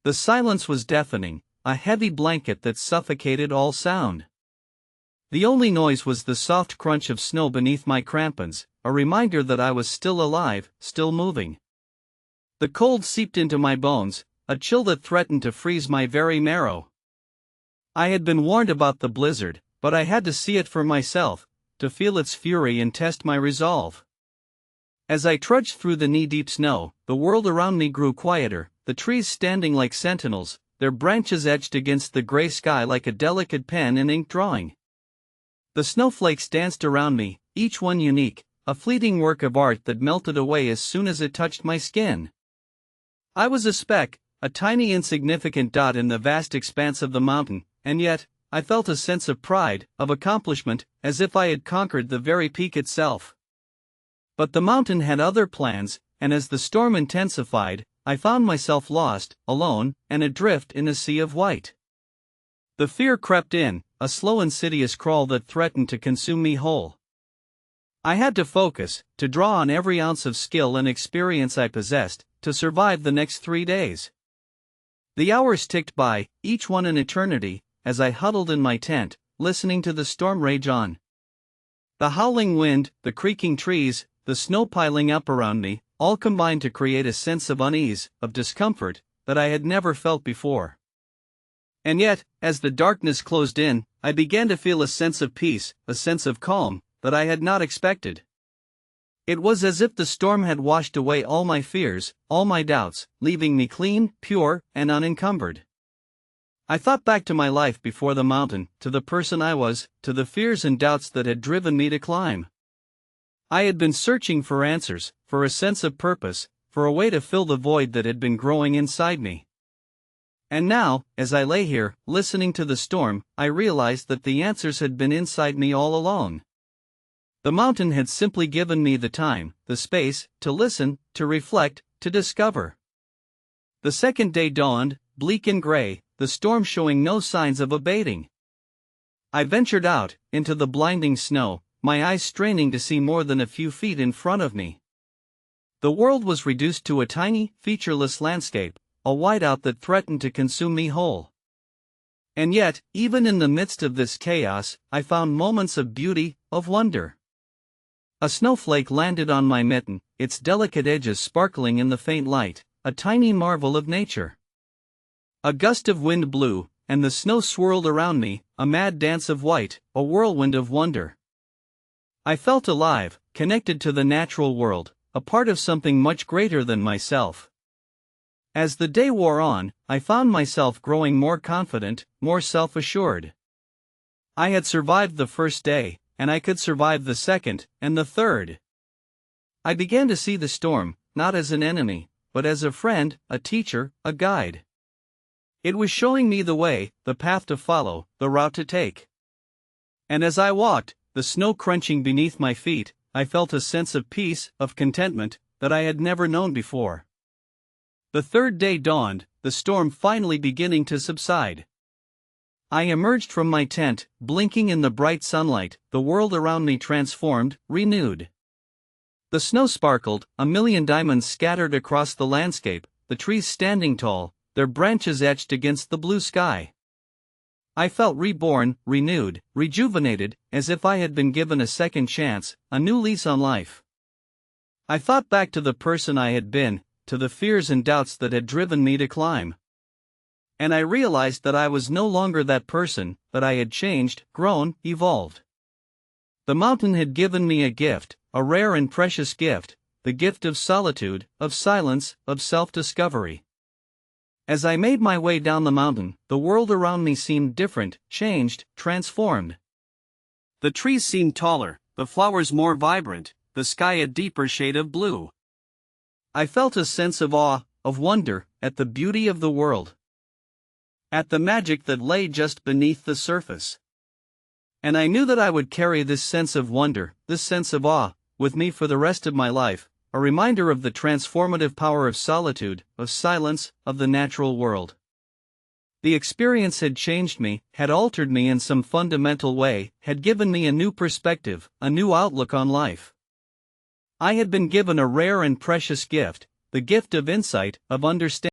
The silence was deafening, a heavy blanket that suffocated all sound. The only noise was the soft crunch of snow beneath my crampons, a reminder that I was still alive, still moving. The cold seeped into my bones, a chill that threatened to freeze my very marrow. I had been warned about the blizzard, but I had to see it for myself, to feel its fury and test my resolve. As I trudged through the knee-deep snow, the world around me grew quieter, the trees standing like sentinels, their branches etched against the gray sky like a delicate pen and ink drawing. The snowflakes danced around me, each one unique, a fleeting work of art that melted away as soon as it touched my skin. I was a speck, a tiny insignificant dot in the vast expanse of the mountain, and yet, I felt a sense of pride, of accomplishment, as if I had conquered the very peak itself. But the mountain had other plans, and as the storm intensified, I found myself lost, alone, and adrift in a sea of white. The fear crept in, a slow insidious crawl that threatened to consume me whole. I had to focus, to draw on every ounce of skill and experience I possessed, to survive the next 3 days. The hours ticked by, each one an eternity, as I huddled in my tent, listening to the storm rage on. The howling wind, the creaking trees, the snow piling up around me, all combined to create a sense of unease, of discomfort, that I had never felt before. And yet, as the darkness closed in, I began to feel a sense of peace, a sense of calm, that I had not expected. It was as if the storm had washed away all my fears, all my doubts, leaving me clean, pure, and unencumbered. I thought back to my life before the mountain, to the person I was, to the fears and doubts that had driven me to climb. I had been searching for answers, for a sense of purpose, for a way to fill the void that had been growing inside me. And now, as I lay here, listening to the storm, I realized that the answers had been inside me all along. The mountain had simply given me the time, the space, to listen, to reflect, to discover. The second day dawned, bleak and gray, the storm showing no signs of abating. I ventured out, into the blinding snow, my eyes straining to see more than a few feet in front of me. The world was reduced to a tiny, featureless landscape, a whiteout that threatened to consume me whole. And yet, even in the midst of this chaos, I found moments of beauty, of wonder. A snowflake landed on my mitten, its delicate edges sparkling in the faint light, a tiny marvel of nature. A gust of wind blew, and the snow swirled around me, a mad dance of white, a whirlwind of wonder. I felt alive, connected to the natural world, a part of something much greater than myself. As the day wore on, I found myself growing more confident, more self-assured. I had survived the first day, and I could survive the second, and the third. I began to see the storm, not as an enemy, but as a friend, a teacher, a guide. It was showing me the way, the path to follow, the route to take. And as I walked, the snow crunching beneath my feet, I felt a sense of peace, of contentment, that I had never known before. The third day dawned, the storm finally beginning to subside. I emerged from my tent, blinking in the bright sunlight, the world around me transformed, renewed. The snow sparkled, a million diamonds scattered across the landscape, the trees standing tall, their branches etched against the blue sky. I felt reborn, renewed, rejuvenated, as if I had been given a second chance, a new lease on life. I thought back to the person I had been, to the fears and doubts that had driven me to climb. And I realized that I was no longer that person, that I had changed, grown, evolved. The mountain had given me a gift, a rare and precious gift, the gift of solitude, of silence, of self-discovery. As I made my way down the mountain, the world around me seemed different, changed, transformed. The trees seemed taller, the flowers more vibrant, the sky a deeper shade of blue. I felt a sense of awe, of wonder, at the beauty of the world, at the magic that lay just beneath the surface. And I knew that I would carry this sense of wonder, this sense of awe, with me for the rest of my life, a reminder of the transformative power of solitude, of silence, of the natural world. The experience had changed me, had altered me in some fundamental way, had given me a new perspective, a new outlook on life. I had been given a rare and precious gift, the gift of insight, of understanding.